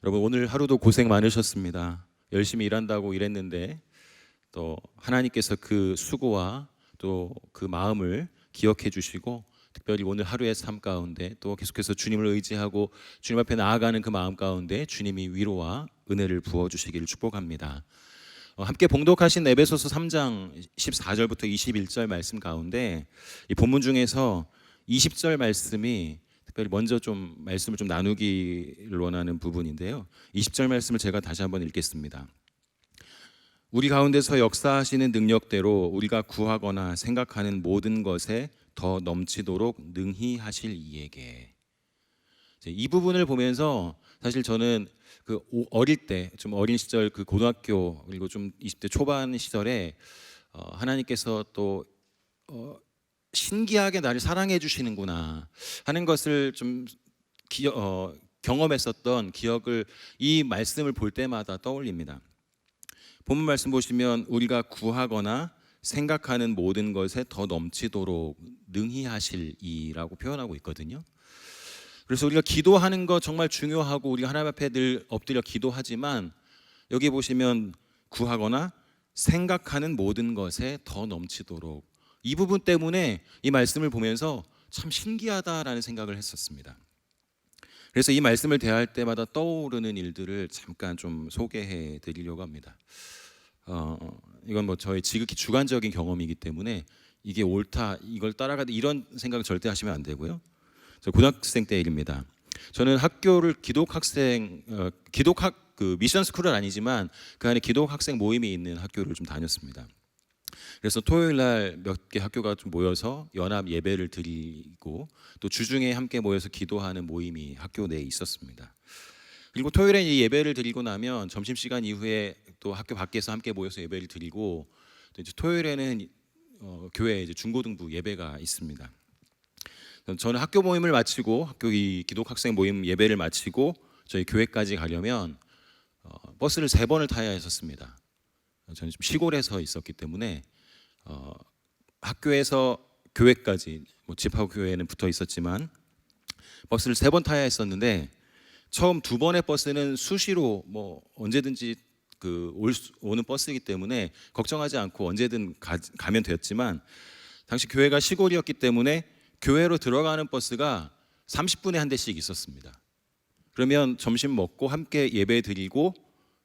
여러분 오늘 하루도 고생 많으셨습니다. 열심히 일한다고 일했는데 또 하나님께서 그 수고와 또 그 마음을 기억해 주시고 특별히 오늘 하루의 삶 가운데 또 계속해서 주님을 의지하고 주님 앞에 나아가는 그 마음 가운데 주님이 위로와 은혜를 부어 주시기를 축복합니다. 함께 봉독하신 에베소서 3장 14절부터 21절 말씀 가운데 이 본문 중에서 20절 말씀이 특별히 먼저 좀 말씀을 좀 나누기를 원하는 부분인데요. 20절 말씀을 제가 다시 한번 읽겠습니다. 우리 가운데서 역사하시는 능력대로 우리가 구하거나 생각하는 모든 것에 더 넘치도록 능히 하실 이에게. 이 부분을 보면서 사실 저는 그 어릴 때 좀 어린 시절 그 고등학교 그리고 좀 20대 초반 시절에 하나님께서 또 신기하게 나를 사랑해 주시는구나 하는 것을 좀 경험했었던 기억을 이 말씀을 볼 때마다 떠올립니다. 본문 말씀 보시면 우리가 구하거나 생각하는 모든 것에 더 넘치도록 능히 하실 이라고 표현하고 있거든요. 그래서 우리가 기도하는 거 정말 중요하고 우리가 하나님 앞에 늘 엎드려 기도하지만 여기 보시면 구하거나 생각하는 모든 것에 더 넘치도록 이 부분 때문에 이 말씀을 보면서 참 신기하다라는 생각을 했었습니다. 그래서 이 말씀을 대할 때마다 떠오르는 일들을 잠깐 좀 소개해 드리려고 합니다. 이건 뭐 저의 지극히 주관적인 경험이기 때문에 이게 옳다 이걸 따라가다 이런 생각 절대 하시면 안 되고요. 저 고등학생 때 일입니다. 저는 학교를 기독학 그 미션 스쿨은 아니지만 그 안에 기독 학생 모임이 있는 학교를 좀 다녔습니다. 그래서 토요일 날 몇 개 학교가 좀 모여서 연합 예배를 드리고 또 주중에 함께 모여서 기도하는 모임이 학교 내에 있었습니다. 그리고 토요일에 이 예배를 드리고 나면 점심시간 이후에 또 학교 밖에서 함께 모여서 예배를 드리고 또 이제 토요일에는 교회에 이제 중고등부 예배가 있습니다. 저는 학교 모임을 마치고 학교 이 기독 학생 모임 예배를 마치고 저희 교회까지 가려면 버스를 3번을 타야 했었습니다. 저는 좀 시골에서 있었기 때문에 학교에서 교회까지 뭐 집하고 교회는 붙어 있었지만 버스를 3번 타야 했었는데 처음 2번의 버스는 수시로 뭐 언제든지 오는 버스이기 때문에 걱정하지 않고 언제든 가면 되었지만 당시 교회가 시골이었기 때문에 교회로 들어가는 버스가 30분에 한 대씩 있었습니다. 그러면 점심 먹고 함께 예배 드리고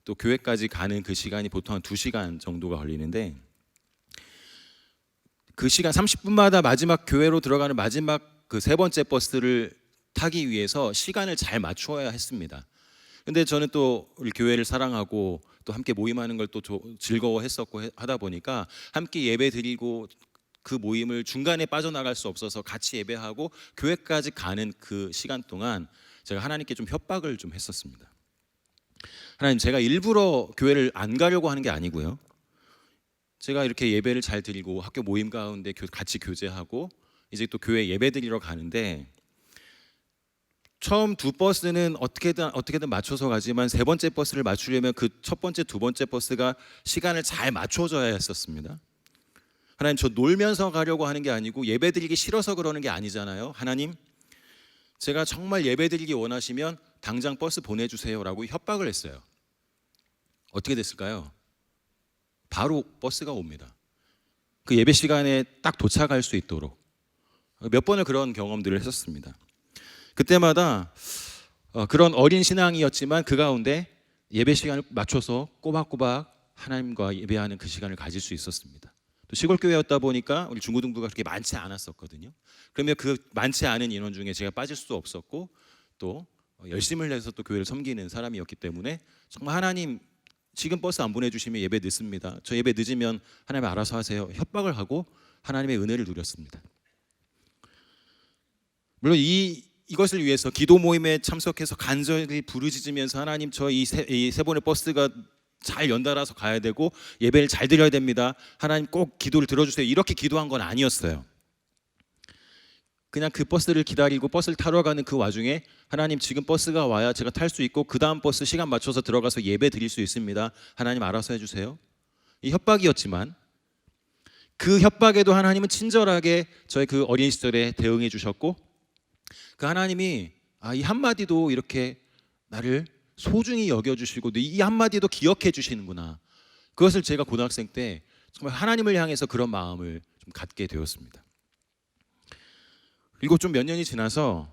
또 교회까지 가는 그 시간이 보통 한 2시간 정도가 걸리는데 그 시간 30분마다 마지막 교회로 들어가는 마지막 그 3번째 버스를 타기 위해서 시간을 잘 맞추어야 했습니다. 근데 저는 또 우리 교회를 사랑하고 또 함께 모임하는 걸 또 즐거워했었고 하다 보니까 함께 예배 드리고 그 모임을 중간에 빠져나갈 수 없어서 같이 예배하고 교회까지 가는 그 시간 동안 제가 하나님께 좀 협박을 좀 했었습니다. 하나님, 제가 일부러 교회를 안 가려고 하는 게 아니고요. 제가 이렇게 예배를 잘 드리고 학교 모임 가운데 같이 교제하고 이제 또 교회 예배 드리러 가는데 처음 2버스는 어떻게든 맞춰서 가지만 3번째 버스를 맞추려면 그 첫 번째, 2번째 버스가 시간을 잘 맞춰줘야 했었습니다. 하나님, 저 놀면서 가려고 하는 게 아니고 예배 드리기 싫어서 그러는 게 아니잖아요. 하나님, 제가 정말 예배 드리기 원하시면 당장 버스 보내주세요라고 협박을 했어요. 어떻게 됐을까요? 바로 버스가 옵니다. 그 예배 시간에 딱 도착할 수 있도록 몇 번을 그런 경험들을 했었습니다. 그때마다 그런 어린 신앙이었지만 그 가운데 예배 시간을 맞춰서 꼬박꼬박 하나님과 예배하는 그 시간을 가질 수 있었습니다. 또 시골 교회였다 보니까 우리 중고등부가 그렇게 많지 않았었거든요. 그러면 그 많지 않은 인원 중에 제가 빠질 수도 없었고 또 열심을 내서 또 교회를 섬기는 사람이었기 때문에 정말 하나님 지금 버스 안 보내주시면 예배 늦습니다. 저 예배 늦으면 하나님 알아서 하세요. 협박을 하고 하나님의 은혜를 누렸습니다. 물론 이것을 위해서 기도 모임에 참석해서 간절히 부르짖으면서 하나님 저 이 세 번의 버스가 잘 연달아서 가야 되고 예배를 잘 드려야 됩니다. 하나님 꼭 기도를 들어주세요. 이렇게 기도한 건 아니었어요. 그냥 그 버스를 기다리고 버스를 타러 가는 그 와중에 하나님 지금 버스가 와야 제가 탈 수 있고 그 다음 버스 시간 맞춰서 들어가서 예배 드릴 수 있습니다. 하나님 알아서 해주세요. 이 협박이었지만 그 협박에도 하나님은 친절하게 저의 그 어린 시절에 대응해 주셨고 그 하나님이 이 한마디도 이렇게 나를 소중히 여겨주시고 이 한마디도 기억해 주시는구나. 그것을 제가 고등학생 때 정말 하나님을 향해서 그런 마음을 좀 갖게 되었습니다. 그리고 좀 몇 년이 지나서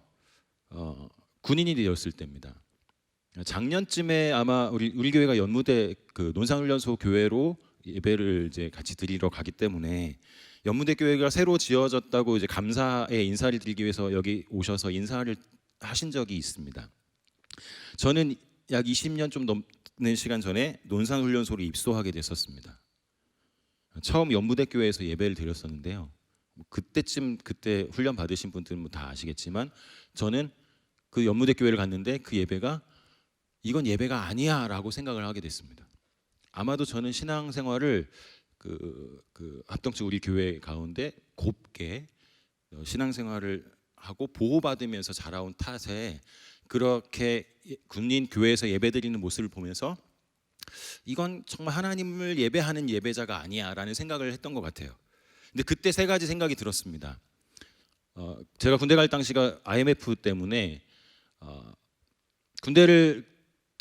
군인이 되었을 때입니다. 작년쯤에 아마 우리 교회가 연무대 그 논산훈련소 교회로 예배를 이제 같이 드리러 가기 때문에 연무대 교회가 새로 지어졌다고 이제 감사의 인사를 드리기 위해서 여기 오셔서 인사를 하신 적이 있습니다. 저는 약 20년 좀 넘는 시간 전에 논산훈련소로 입소하게 됐었습니다. 처음 연무대 교회에서 예배를 드렸었는데요. 그때 훈련 받으신 분들은 다 아시겠지만 저는 그 연무대 교회를 갔는데 그 예배가 이건 예배가 아니야라고 생각을 하게 됐습니다. 아마도 저는 신앙생활을 그 합동체 우리 교회 가운데 곱게 신앙생활을 하고 보호받으면서 자라온 탓에 그렇게 군인 교회에서 예배드리는 모습을 보면서 이건 정말 하나님을 예배하는 예배자가 아니야라는 생각을 했던 것 같아요. 근데 그때 세 가지 생각이 들었습니다. 제가 군대 갈 당시가 IMF 때문에 군대를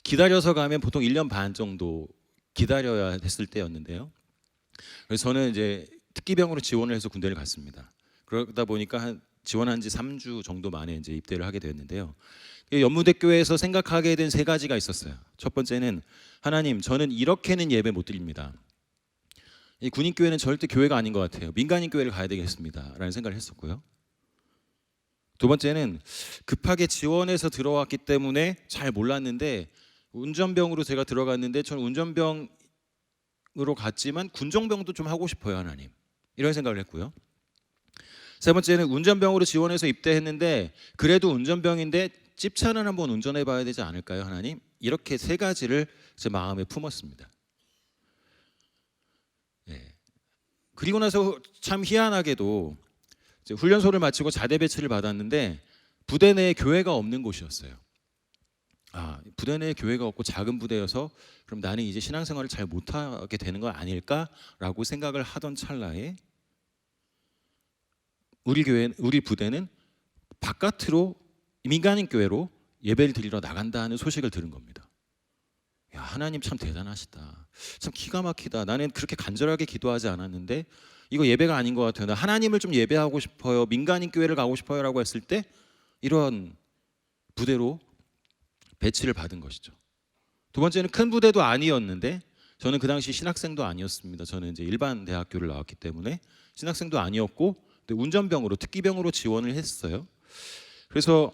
기다려서 가면 보통 1년 반 정도 기다려야 했을 때였는데요. 그래서 저는 이제 특기병으로 지원을 해서 군대를 갔습니다. 그러다 보니까 지원한 지 3주 정도 만에 이제 입대를 하게 되었는데요. 연무대 교회에서 생각하게 된 세 가지가 있었어요. 첫 번째는 하나님, 저는 이렇게는 예배 못 드립니다. 이 군인 교회는 절대 교회가 아닌 것 같아요. 민간인 교회를 가야 되겠습니다라는 생각을 했었고요. 두 번째는 급하게 지원해서 들어왔기 때문에 잘 몰랐는데 운전병으로 제가 들어갔는데 저는 운전병으로 갔지만 군종병도 좀 하고 싶어요, 하나님. 이런 생각을 했고요. 세 번째는 운전병으로 지원해서 입대했는데 그래도 운전병인데 찝차는 한번 운전해 봐야 되지 않을까요, 하나님? 이렇게 세 가지를 제 마음에 품었습니다. 네. 그리고 나서 참 희한하게도 이제 훈련소를 마치고 자대 배치를 받았는데 부대 내에 교회가 없는 곳이었어요. 부대 내에 교회가 없고 작은 부대여서 그럼 나는 이제 신앙생활을 잘 못하게 되는 거 아닐까라고 생각을 하던 찰나에 우리 부대는 바깥으로 민간인 교회로 예배를 드리러 나간다는 소식을 들은 겁니다. 야, 하나님 참 대단하시다. 참 기가 막히다. 나는 그렇게 간절하게 기도하지 않았는데 이거 예배가 아닌 것 같아요. 나 하나님을 좀 예배하고 싶어요. 민간인 교회를 가고 싶어요라고 했을 때 이런 부대로 배치를 받은 것이죠. 두 번째는 큰 부대도 아니었는데 저는 그 당시 신학생도 아니었습니다. 저는 이제 일반 대학교를 나왔기 때문에 신학생도 아니었고 운전병으로 특기병으로 지원을 했어요. 그래서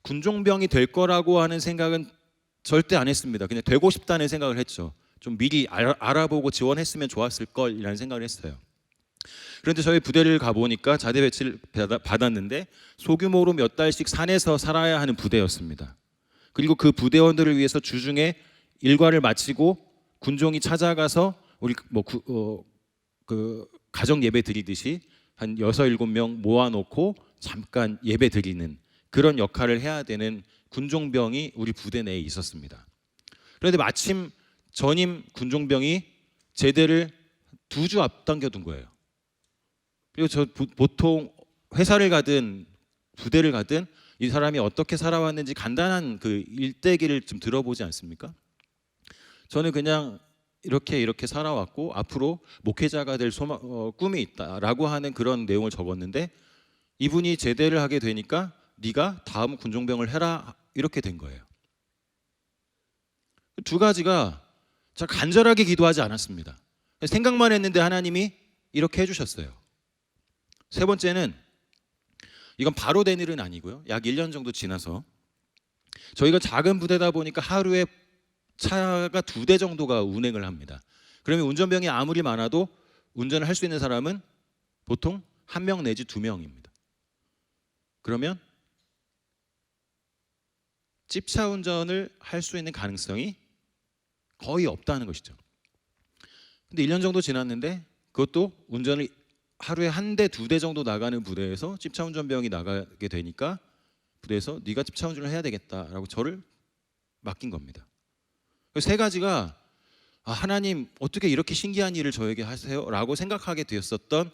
군종병이 될 거라고 하는 생각은 절대 안 했습니다. 그냥 되고 싶다는 생각을 했죠. 좀 미리 알아보고 지원했으면 좋았을 걸이라는 생각을 했어요. 그런데 저희 부대를 가보니까 자대 배치를 받았는데 소규모로 몇 달씩 산에서 살아야 하는 부대였습니다. 그리고 그 부대원들을 위해서 주중에 일과를 마치고 군종이 찾아가서 우리 그 가정 예배 드리듯이 한 6, 7명 모아놓고 잠깐 예배 드리는 그런 역할을 해야 되는 군종병이 우리 부대 내에 있었습니다. 그런데 마침 전임 군종병이 제대를 2주 앞당겨 둔 거예요. 그리고 저 보통 회사를 가든 부대를 가든 이 사람이 어떻게 살아왔는지 간단한 그 일대기를 좀 들어보지 않습니까? 저는 그냥 이렇게 살아왔고 앞으로 목회자가 될 꿈이 있다라고 하는 그런 내용을 적었는데 이분이 제대를 하게 되니까 네가 다음 군종병을 해라 이렇게 된 거예요. 두 가지가 제가 간절하게 기도하지 않았습니다. 생각만 했는데 하나님이 이렇게 해주셨어요. 세 번째는 이건 바로 된 일은 아니고요. 약 1년 정도 지나서 저희가 작은 부대다 보니까 하루에 차가 2대 정도가 운행을 합니다. 그러면 운전병이 아무리 많아도 운전을 할 수 있는 사람은 보통 1명 내지 2명입니다. 그러면 찝차 운전을 할 수 있는 가능성이 거의 없다는 것이죠. 근데 1년 정도 지났는데 그것도 운전을 하루에 1대, 2대 정도 나가는 부대에서 찝차 운전병이 나가게 되니까 부대에서 네가 찝차 운전을 해야 되겠다라고 저를 맡긴 겁니다. 세 가지가 하나님 어떻게 이렇게 신기한 일을 저에게 하세요? 라고 생각하게 되었었던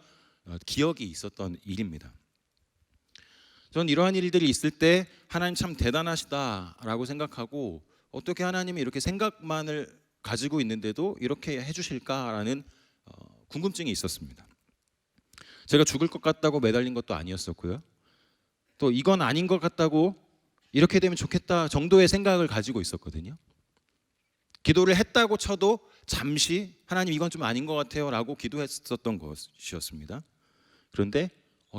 기억이 있었던 일입니다. 저는 이러한 일들이 있을 때 하나님 참 대단하시다라고 생각하고 어떻게 하나님이 이렇게 생각만을 가지고 있는데도 이렇게 해주실까라는 궁금증이 있었습니다. 제가 죽을 것 같다고 매달린 것도 아니었었고요. 또 이건 아닌 것 같다고 이렇게 되면 좋겠다 정도의 생각을 가지고 있었거든요. 기도를 했다고 쳐도 잠시 하나님 이건 좀 아닌 것 같아요 라고 기도했었던 것이었습니다. 그런데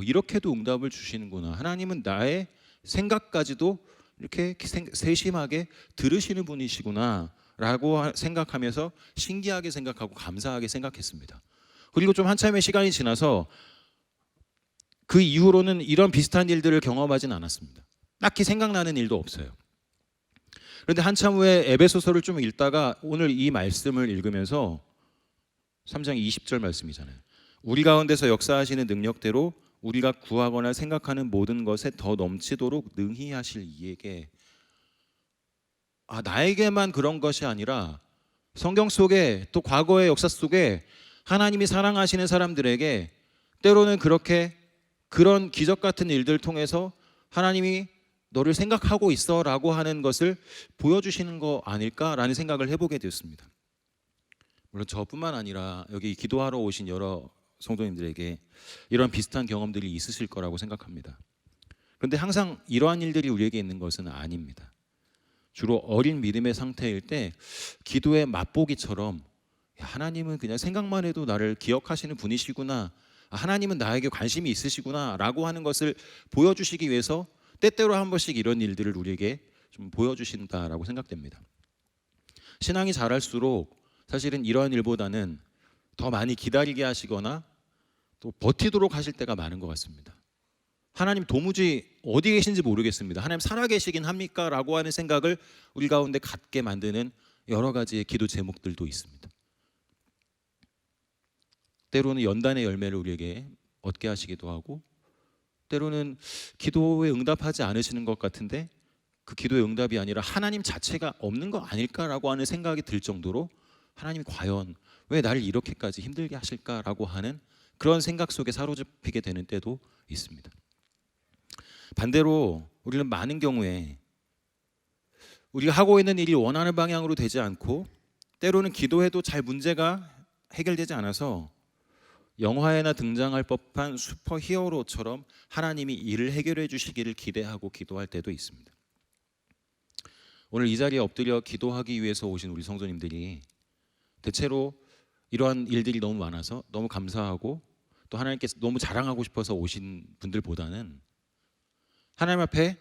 이렇게도 응답을 주시는구나. 하나님은 나의 생각까지도 이렇게 세심하게 들으시는 분이시구나 라고 생각하면서 신기하게 생각하고 감사하게 생각했습니다. 그리고 좀 한참의 시간이 지나서 그 이후로는 이런 비슷한 일들을 경험하진 않았습니다. 딱히 생각나는 일도 없어요. 그런데 한참 후에 에베소서를 좀 읽다가 오늘 이 말씀을 읽으면서 3장 20절 말씀이잖아요. 우리 가운데서 역사하시는 능력대로 우리가 구하거나 생각하는 모든 것에 더 넘치도록 능히 하실 이에게, 나에게만 그런 것이 아니라 성경 속에 또 과거의 역사 속에 하나님이 사랑하시는 사람들에게 때로는 그런 기적 같은 일들을 통해서 하나님이 너를 생각하고 있어 라고 하는 것을 보여주시는 거 아닐까라는 생각을 해보게 되었습니다. 물론 저뿐만 아니라 여기 기도하러 오신 여러 성도님들에게 이런 비슷한 경험들이 있으실 거라고 생각합니다. 그런데 항상 이러한 일들이 우리에게 있는 것은 아닙니다. 주로 어린 믿음의 상태일 때 기도의 맛보기처럼 하나님은 그냥 생각만 해도 나를 기억하시는 분이시구나, 하나님은 나에게 관심이 있으시구나 라고 하는 것을 보여주시기 위해서 때때로 한 번씩 이런 일들을 우리에게 좀 보여주신다라고 생각됩니다. 신앙이 자랄수록 사실은 이러한 일보다는 더 많이 기다리게 하시거나 또 버티도록 하실 때가 많은 것 같습니다. 하나님 도무지 어디 계신지 모르겠습니다. 하나님 살아계시긴 합니까? 라고 하는 생각을 우리 가운데 갖게 만드는 여러 가지의 기도 제목들도 있습니다. 때로는 연단의 열매를 우리에게 얻게 하시기도 하고, 때로는 기도에 응답하지 않으시는 것 같은데 그 기도의 응답이 아니라 하나님 자체가 없는 거 아닐까라고 하는 생각이 들 정도로 하나님이 과연 왜 나를 이렇게까지 힘들게 하실까라고 하는 그런 생각 속에 사로잡히게 되는 때도 있습니다. 반대로 우리는 많은 경우에 우리가 하고 있는 일이 원하는 방향으로 되지 않고 때로는 기도해도 잘 문제가 해결되지 않아서 영화에나 등장할 법한 슈퍼히어로처럼 하나님이 일을 해결해 주시기를 기대하고 기도할 때도 있습니다. 오늘 이 자리에 엎드려 기도하기 위해서 오신 우리 성도님들이 대체로 이러한 일들이 너무 많아서 너무 감사하고 또 하나님께 너무 자랑하고 싶어서 오신 분들보다는 하나님 앞에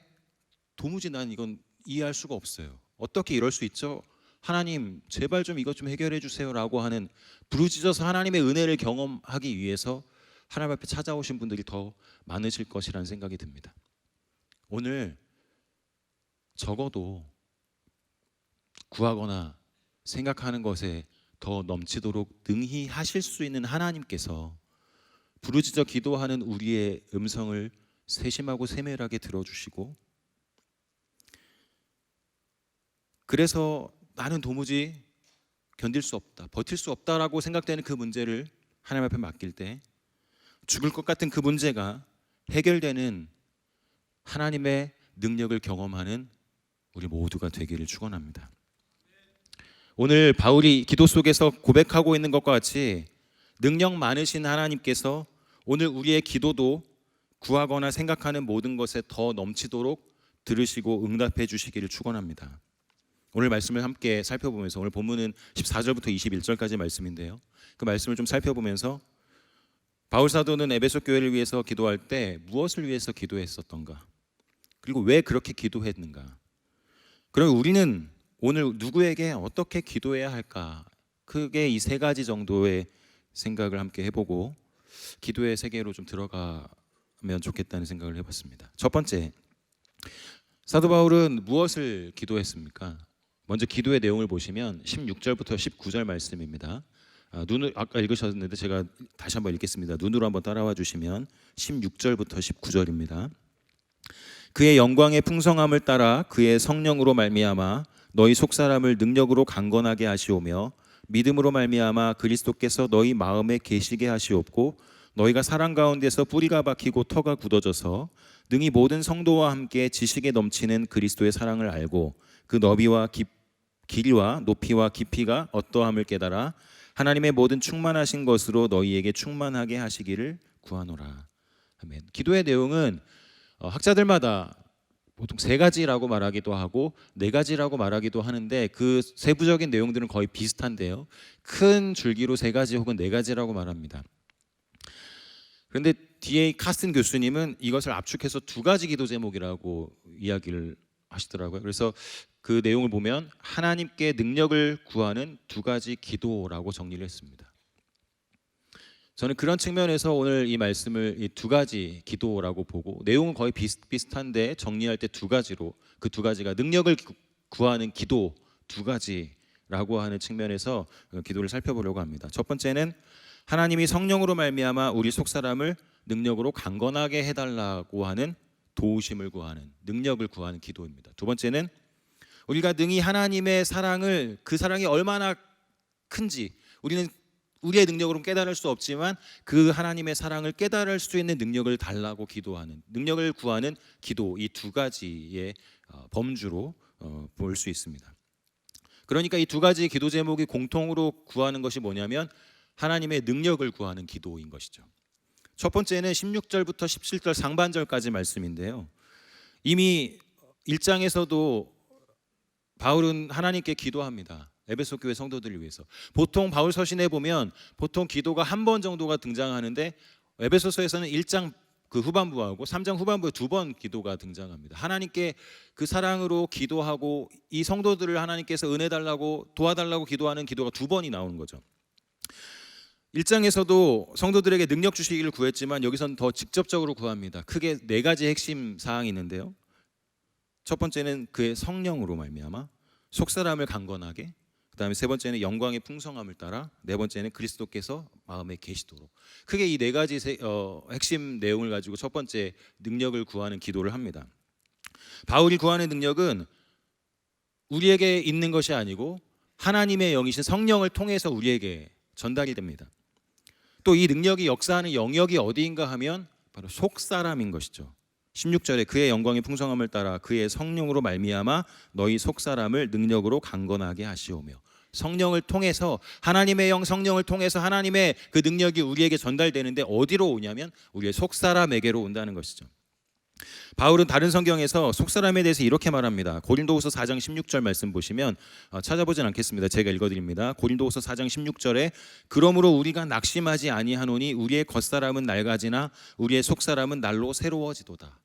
도무지 난 이건 이해할 수가 없어요. 어떻게 이럴 수 있죠? 하나님 제발 좀 이것 좀 해결해 주세요 라고 하는 부르짖어서 하나님의 은혜를 경험하기 위해서 하나님 앞에 찾아오신 분들이 더 많으실 것이라는 생각이 듭니다. 오늘 적어도 구하거나 생각하는 것에 더 넘치도록 능히 하실 수 있는 하나님께서 부르짖어 기도하는 우리의 음성을 세심하고 세밀하게 들어주시고, 그래서 나는 도무지 견딜 수 없다, 버틸 수 없다라고 생각되는 그 문제를 하나님 앞에 맡길 때 죽을 것 같은 그 문제가 해결되는 하나님의 능력을 경험하는 우리 모두가 되기를 축원합니다. 오늘 바울이 기도 속에서 고백하고 있는 것과 같이 능력 많으신 하나님께서 오늘 우리의 기도도 구하거나 생각하는 모든 것에 더 넘치도록 들으시고 응답해 주시기를 축원합니다. 오늘 말씀을 함께 살펴보면서, 오늘 본문은 14절부터 21절까지 말씀인데요, 그 말씀을 좀 살펴보면서 바울 사도는 에베소 교회를 위해서 기도할 때 무엇을 위해서 기도했었던가, 그리고 왜 그렇게 기도했는가, 그럼 우리는 오늘 누구에게 어떻게 기도해야 할까, 크게 이 세 가지 정도의 생각을 함께 해보고 기도의 세계로 좀 들어가면 좋겠다는 생각을 해봤습니다. 첫 번째, 사도 바울은 무엇을 기도했습니까? 먼저 기도의 내용을 보시면 16절부터 19절 말씀입니다. 아까 읽으셨는데 제가 다시 한번 읽겠습니다. 눈으로 한번 따라와 주시면 16절부터 19절입니다. 그의 영광의 풍성함을 따라 그의 성령으로 말미암아 너희 속사람을 능력으로 강건하게 하시오며 믿음으로 말미암아 그리스도께서 너희 마음에 계시게 하시옵고 너희가 사랑 가운데서 뿌리가 박히고 터가 굳어져서 능히 모든 성도와 함께 지식에 넘치는 그리스도의 사랑을 알고 그 너비와 길이와 높이와 깊이가 어떠함을 깨달아 하나님의 모든 충만하신 것으로 너희에게 충만하게 하시기를 구하노라. 아멘. 기도의 내용은 학자들마다 보통 세 가지라고 말하기도 하고 네 가지라고 말하기도 하는데 그 세부적인 내용들은 거의 비슷한데요. 큰 줄기로 세 가지 혹은 네 가지라고 말합니다. 그런데 뒤에 카스틴 교수님은 이것을 압축해서 두 가지 기도 제목이라고 이야기를 하시더라고요. 그래서 그 내용을 보면 하나님께 능력을 구하는 두 가지 기도라고 정리를 했습니다. 저는 그런 측면에서 오늘 이 말씀을 이 두 가지 기도라고 보고 내용은 거의 비슷한데 정리할 때 두 가지로 그 두 가지가 능력을 구하는 기도 두 가지라고 하는 측면에서 기도를 살펴보려고 합니다. 첫 번째는 하나님이 성령으로 말미암아 우리 속사람을 능력으로 강건하게 해달라고 하는 도우심을 구하는 능력을 구하는 기도입니다. 두 번째는 우리가 능히 하나님의 사랑을 그 사랑이 얼마나 큰지 우리는 우리의 능력으로는 깨달을 수 없지만 그 하나님의 사랑을 깨달을 수 있는 능력을 달라고 기도하는 능력을 구하는 기도 이 두 가지의 범주로 볼 수 있습니다. 그러니까 이 두 가지 기도 제목이 공통으로 구하는 것이 뭐냐면 하나님의 능력을 구하는 기도인 것이죠. 첫 번째는 16절부터 17절 상반절까지 말씀인데요. 이미 1장에서도 바울은 하나님께 기도합니다. 에베소 교회 성도들을 위해서. 보통 바울 서신에 보면 보통 기도가 한 번 정도가 등장하는데 에베소서에서는 1장 그 후반부하고 3장 후반부에 두 번 기도가 등장합니다. 하나님께 그 사랑으로 기도하고 이 성도들을 하나님께서 은혜 달라고 도와달라고 기도하는 기도가 두 번이 나오는 거죠. 1장에서도 성도들에게 능력 주시기를 구했지만 여기서는 더 직접적으로 구합니다. 크게 네 가지 핵심 사항이 있는데요. 첫 번째는 그의 성령으로 말미암아 속사람을 강건하게, 그다음에 세 번째는 영광의 풍성함을 따라, 네 번째는 그리스도께서 마음에 계시도록. 크게 이 네 가지 핵심 내용을 가지고 첫 번째 능력을 구하는 기도를 합니다. 바울이 구하는 능력은 우리에게 있는 것이 아니고 하나님의 영이신 성령을 통해서 우리에게 전달이 됩니다. 또 이 능력이 역사하는 영역이 어디인가 하면 바로 속사람인 것이죠. 16절에 그의 영광의 풍성함을 따라 그의 성령으로 말미암아 너희 속사람을 능력으로 강건하게 하시오며, 성령을 통해서 하나님의 영 성령을 통해서 하나님의 그 능력이 우리에게 전달되는데 어디로 오냐면 우리의 속사람에게로 온다는 것이죠. 바울은 다른 성경에서 속사람에 대해서 이렇게 말합니다. 고린도후서 4장 16절 말씀 보시면 찾아보진 않겠습니다. 제가 읽어드립니다. 고린도후서 4장 16절에 그러므로 우리가 낙심하지 아니하노니 우리의 겉사람은 낡아지나 우리의 속사람은 날로 새로워지도다.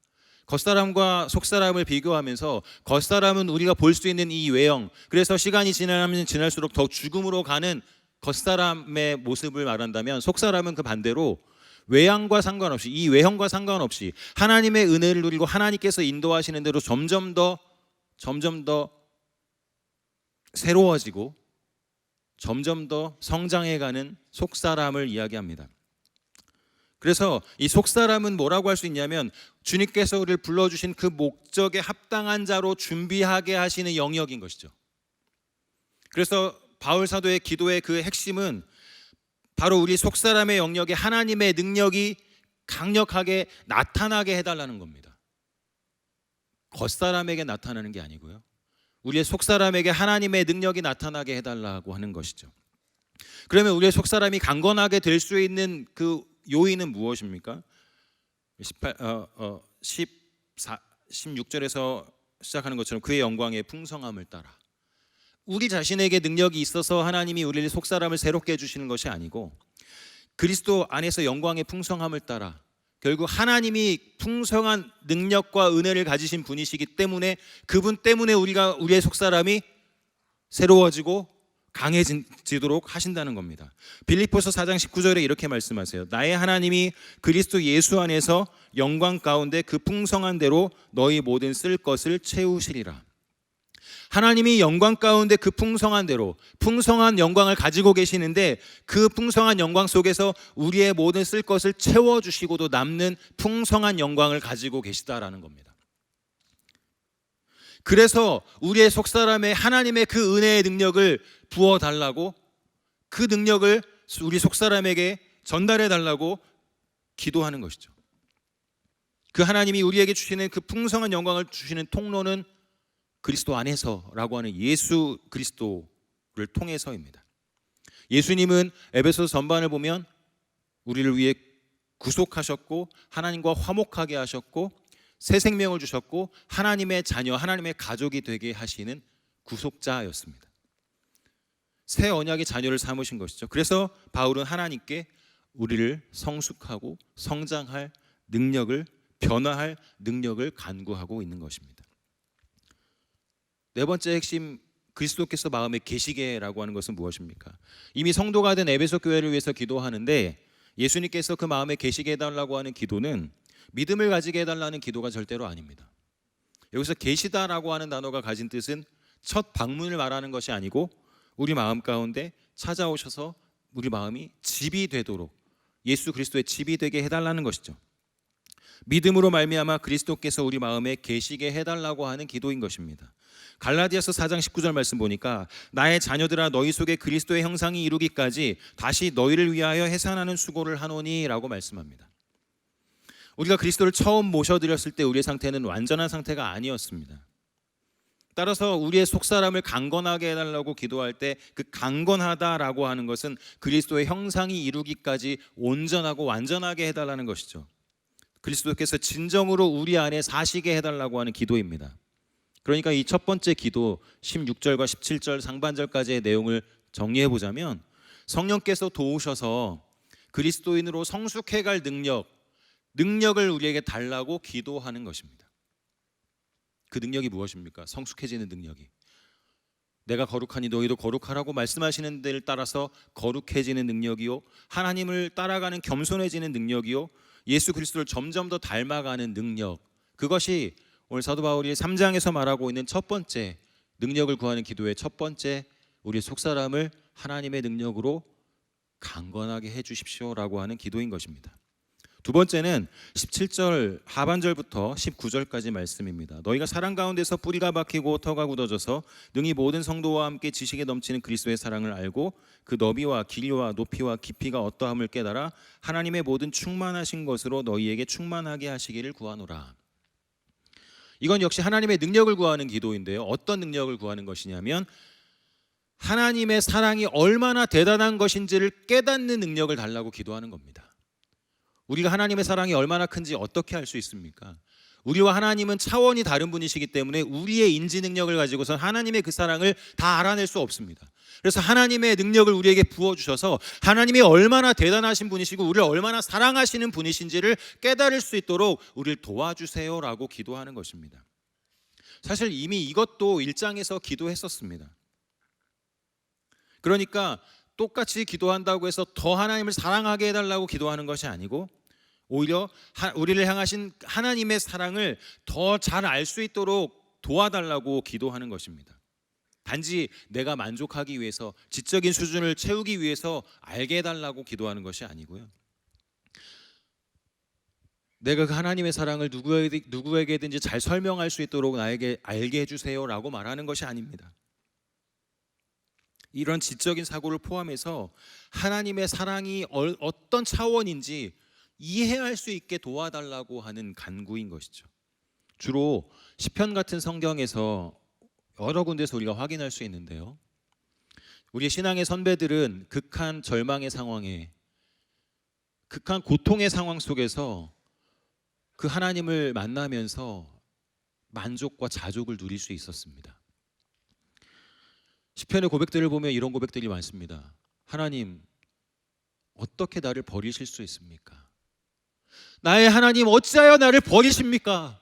겉사람과 속사람을 비교하면서 겉사람은 우리가 볼 수 있는 이 외형, 그래서 시간이 지나면 지날수록 더 죽음으로 가는 겉사람의 모습을 말한다면 속사람은 그 반대로 외양과 상관없이, 이 외형과 상관없이 하나님의 은혜를 누리고 하나님께서 인도하시는 대로 점점 더 새로워지고 점점 더 성장해가는 속사람을 이야기합니다. 그래서 이 속사람은 뭐라고 할 수 있냐면 주님께서 우리를 불러주신 그 목적에 합당한 자로 준비하게 하시는 영역인 것이죠. 그래서 바울 사도의 기도의 그 핵심은 바로 우리 속사람의 영역에 하나님의 능력이 강력하게 나타나게 해달라는 겁니다. 겉사람에게 나타나는 게 아니고요, 우리의 속사람에게 하나님의 능력이 나타나게 해달라고 하는 것이죠. 그러면 우리의 속사람이 강건하게 될 수 있는 그 요인은 무엇입니까? 16절에서 시작하는 것처럼 그의 영광의 풍성함을 따라, 우리 자신에게 능력이 있어서 하나님이 우리의 속사람을 새롭게 해주시는 것이 아니고 그리스도 안에서 영광의 풍성함을 따라, 결국 하나님이 풍성한 능력과 은혜를 가지신 분이시기 때문에 그분 때문에 우리의 속사람이 새로워지고 강해지도록 하신다는 겁니다. 빌립보서 4장 19절에 이렇게 말씀하세요. 나의 하나님이 그리스도 예수 안에서 영광 가운데 그 풍성한 대로 너희 모든 쓸 것을 채우시리라. 하나님이 영광 가운데 그 풍성한 대로 풍성한 영광을 가지고 계시는데 그 풍성한 영광 속에서 우리의 모든 쓸 것을 채워주시고도 남는 풍성한 영광을 가지고 계시다라는 겁니다. 그래서 우리의 속사람에 하나님의 그 은혜의 능력을 부어달라고, 그 능력을 우리 속사람에게 전달해달라고 기도하는 것이죠. 그 하나님이 우리에게 주시는 그 풍성한 영광을 주시는 통로는 그리스도 안에서라고 하는 예수 그리스도를 통해서입니다. 예수님은 에베소 전반을 보면 우리를 위해 구속하셨고 하나님과 화목하게 하셨고 새 생명을 주셨고 하나님의 자녀, 하나님의 가족이 되게 하시는 구속자였습니다. 새 언약의 자녀를 삼으신 것이죠. 그래서 바울은 하나님께 우리를 성숙하고 성장할 능력을, 변화할 능력을 간구하고 있는 것입니다. 네 번째 핵심, 그리스도께서 마음에 계시게라고 하는 것은 무엇입니까? 이미 성도가 된 에베소 교회를 위해서 기도하는데 예수님께서 그 마음에 계시게 해달라고 하는 기도는 믿음을 가지게 해달라는 기도가 절대로 아닙니다. 여기서 계시다라고 하는 단어가 가진 뜻은 첫 방문을 말하는 것이 아니고 우리 마음 가운데 찾아오셔서 우리 마음이 집이 되도록 예수 그리스도의 집이 되게 해달라는 것이죠. 믿음으로 말미암아 그리스도께서 우리 마음에 계시게 해달라고 하는 기도인 것입니다. 갈라디아서 4장 19절 말씀 보니까 나의 자녀들아 너희 속에 그리스도의 형상이 이루기까지 다시 너희를 위하여 해산하는 수고를 하노니 라고 말씀합니다. 우리가 그리스도를 처음 모셔드렸을 때 우리의 상태는 완전한 상태가 아니었습니다. 따라서 우리의 속사람을 강건하게 해달라고 기도할 때 그 강건하다라고 하는 것은 그리스도의 형상이 이루기까지 온전하고 완전하게 해달라는 것이죠. 그리스도께서 진정으로 우리 안에 사시게 해달라고 하는 기도입니다. 그러니까 이 첫 번째 기도 16절과 17절 상반절까지의 내용을 정리해 보자면 성령께서 도우셔서 그리스도인으로 성숙해갈 능력을 우리에게 달라고 기도하는 것입니다. 그 능력이 무엇입니까? 성숙해지는 능력이. 내가 거룩하니 너희도 거룩하라고 말씀하시는 데를 따라서 거룩해지는 능력이요, 하나님을 따라가는 겸손해지는 능력이요, 예수 그리스도를 점점 더 닮아가는 능력, 그것이 오늘 사도 바울이 3장에서 말하고 있는 첫 번째 능력을 구하는 기도의 첫 번째, 우리 속사람을 하나님의 능력으로 강건하게 해주십시오라고 하는 기도인 것입니다. 두 번째는 17절 하반절부터 19절까지 말씀입니다. 너희가 사랑 가운데서 뿌리가 박히고 터가 굳어져서 능히 모든 성도와 함께 지식에 넘치는 그리스도의 사랑을 알고 그 너비와 길이와 높이와 깊이가 어떠함을 깨달아 하나님의 모든 충만하신 것으로 너희에게 충만하게 하시기를 구하노라. 이건 역시 하나님의 능력을 구하는 기도인데요. 어떤 능력을 구하는 것이냐면 하나님의 사랑이 얼마나 대단한 것인지를 깨닫는 능력을 달라고 기도하는 겁니다. 우리가 하나님의 사랑이 얼마나 큰지 어떻게 알 수 있습니까? 우리와 하나님은 차원이 다른 분이시기 때문에 우리의 인지 능력을 가지고선 하나님의 그 사랑을 다 알아낼 수 없습니다. 그래서 하나님의 능력을 우리에게 부어주셔서 하나님이 얼마나 대단하신 분이시고 우리를 얼마나 사랑하시는 분이신지를 깨달을 수 있도록 우리를 도와주세요라고 기도하는 것입니다. 사실 이미 이것도 1장에서 기도했었습니다. 그러니까 똑같이 기도한다고 해서 더 하나님을 사랑하게 해달라고 기도하는 것이 아니고 오히려 우리를 향하신 하나님의 사랑을 더 잘 알 수 있도록 도와달라고 기도하는 것입니다. 단지 내가 만족하기 위해서, 지적인 수준을 채우기 위해서 알게 해달라고 기도하는 것이 아니고요, 내가 그 하나님의 사랑을 누구에게든지 잘 설명할 수 있도록 나에게 알게 해주세요라고 말하는 것이 아닙니다. 이런 지적인 사고를 포함해서 하나님의 사랑이 어떤 차원인지 이해할 수 있게 도와달라고 하는 간구인 것이죠. 주로 시편 같은 성경에서 여러 군데서 우리가 확인할 수 있는데요, 우리의 신앙의 선배들은 극한 절망의 상황에, 극한 고통의 상황 속에서 그 하나님을 만나면서 만족과 자족을 누릴 수 있었습니다. 시편의 고백들을 보면 이런 고백들이 많습니다. 하나님, 어떻게 나를 버리실 수 있습니까? 나의 하나님, 어찌하여 나를 버리십니까?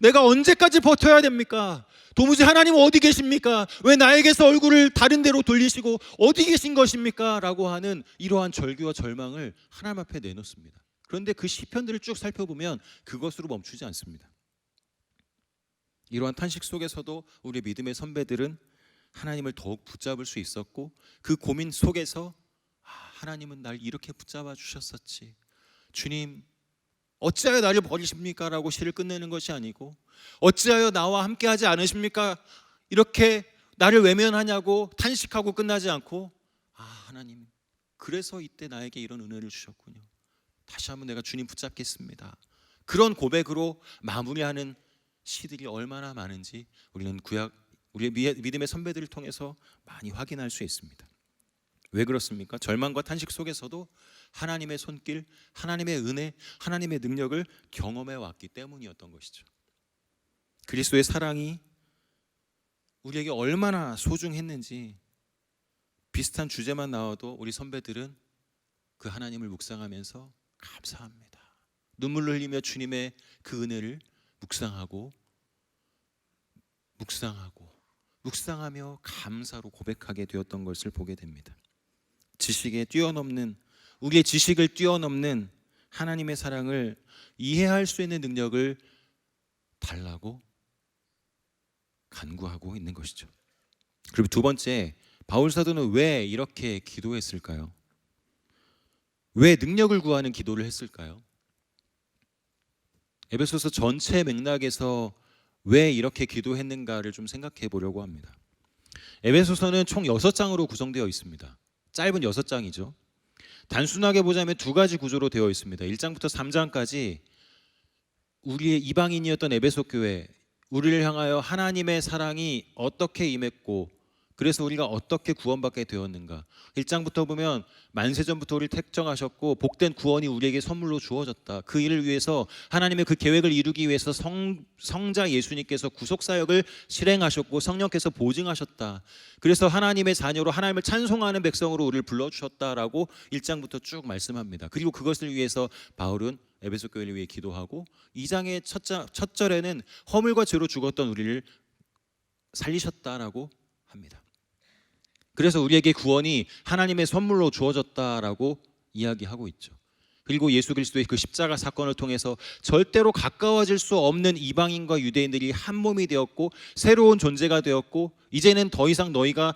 내가 언제까지 버텨야 됩니까? 도무지 하나님 어디 계십니까? 왜 나에게서 얼굴을 다른 데로 돌리시고 어디 계신 것입니까? 라고 하는 이러한 절규와 절망을 하나님 앞에 내놓습니다. 그런데 그 시편들을 쭉 살펴보면 그것으로 멈추지 않습니다. 이러한 탄식 속에서도 우리 믿음의 선배들은 하나님을 더욱 붙잡을 수 있었고, 그 고민 속에서 하나님은 날 이렇게 붙잡아 주셨었지, 주님 어찌하여 나를 버리십니까? 라고 시를 끝내는 것이 아니고, 어찌하여 나와 함께하지 않으십니까? 이렇게 나를 외면하냐고 탄식하고 끝나지 않고, 하나님, 그래서 이때 나에게 이런 은혜를 주셨군요, 다시 한번 내가 주님 붙잡겠습니다, 그런 고백으로 마무리하는 시들이 얼마나 많은지 우리는 우리의 믿음의 선배들을 통해서 많이 확인할 수 있습니다. 왜 그렇습니까? 절망과 탄식 속에서도 하나님의 손길, 하나님의 은혜, 하나님의 능력을 경험해 왔기 때문이었던 것이죠. 그리스도의 사랑이 우리에게 얼마나 소중했는지 비슷한 주제만 나와도 우리 선배들은 그 하나님을 묵상하면서 감사합니다, 눈물을 흘리며 주님의 그 은혜를 묵상하며 감사로 고백하게 되었던 것을 보게 됩니다. 우리의 지식을 뛰어넘는 하나님의 사랑을 이해할 수 있는 능력을 달라고 간구하고 있는 것이죠. 그리고 두 번째, 바울 사도는 왜 이렇게 기도했을까요? 왜 능력을 구하는 기도를 했을까요? 에베소서 전체 맥락에서 왜 이렇게 기도했는가를 좀 생각해 보려고 합니다. 에베소서는 총 6장으로 구성되어 있습니다. 짧은 6장이죠. 단순하게 보자면 두 가지 구조로 되어 있습니다. 1장부터 3장까지 우리의 이방인이었던 에베소 교회, 우리를 향하여 하나님의 사랑이 어떻게 임했고 그래서 우리가 어떻게 구원받게 되었는가. 1장부터 보면 만세전부터 우리를 택정하셨고 복된 구원이 우리에게 선물로 주어졌다. 그 일을 위해서 하나님의 그 계획을 이루기 위해서 성자 예수님께서 구속사역을 실행하셨고 성령께서 보증하셨다. 그래서 하나님의 자녀로 하나님을 찬송하는 백성으로 우리를 불러주셨다라고 1장부터 쭉 말씀합니다. 그리고 그것을 위해서 바울은 에베소 교회를 위해 기도하고 2장의 첫 절에는 허물과 죄로 죽었던 우리를 살리셨다라고 합니다. 그래서 우리에게 구원이 하나님의 선물로 주어졌다라고 이야기하고 있죠. 그리고 예수 그리스도의 그 십자가 사건을 통해서 절대로 가까워질 수 없는 이방인과 유대인들이 한 몸이 되었고 새로운 존재가 되었고 이제는 더 이상 너희가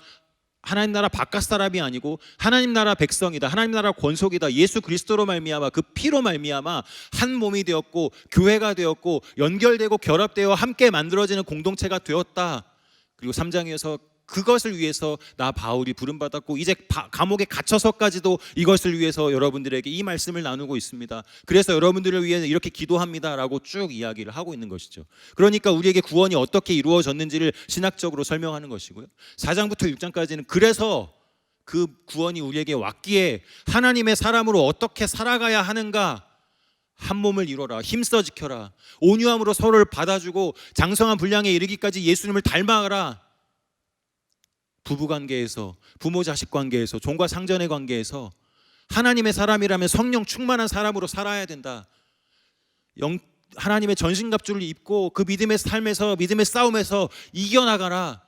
하나님 나라 바깥 사람이 아니고 하나님 나라 백성이다, 하나님 나라 권속이다. 예수 그리스도로 말미암아 그 피로 말미암아 한 몸이 되었고 교회가 되었고 연결되고 결합되어 함께 만들어지는 공동체가 되었다. 그리고 3장에서 그것을 위해서 나 바울이 부름받았고 이제 감옥에 갇혀서까지도 이것을 위해서 여러분들에게 이 말씀을 나누고 있습니다. 그래서 여러분들을 위해 이렇게 기도합니다라고 쭉 이야기를 하고 있는 것이죠. 그러니까 우리에게 구원이 어떻게 이루어졌는지를 신학적으로 설명하는 것이고요. 4장부터 6장까지는 그래서 그 구원이 우리에게 왔기에 하나님의 사람으로 어떻게 살아가야 하는가, 한 몸을 이뤄라, 힘써 지켜라, 온유함으로 서로를 받아주고 장성한 분량에 이르기까지 예수님을 닮아가라. 부부관계에서, 부모 자식 관계에서, 종과 상전의 관계에서 하나님의 사람이라면 성령 충만한 사람으로 살아야 된다. 하나님의 전신갑주를 입고 그 믿음의 삶에서, 믿음의 싸움에서 이겨나가라.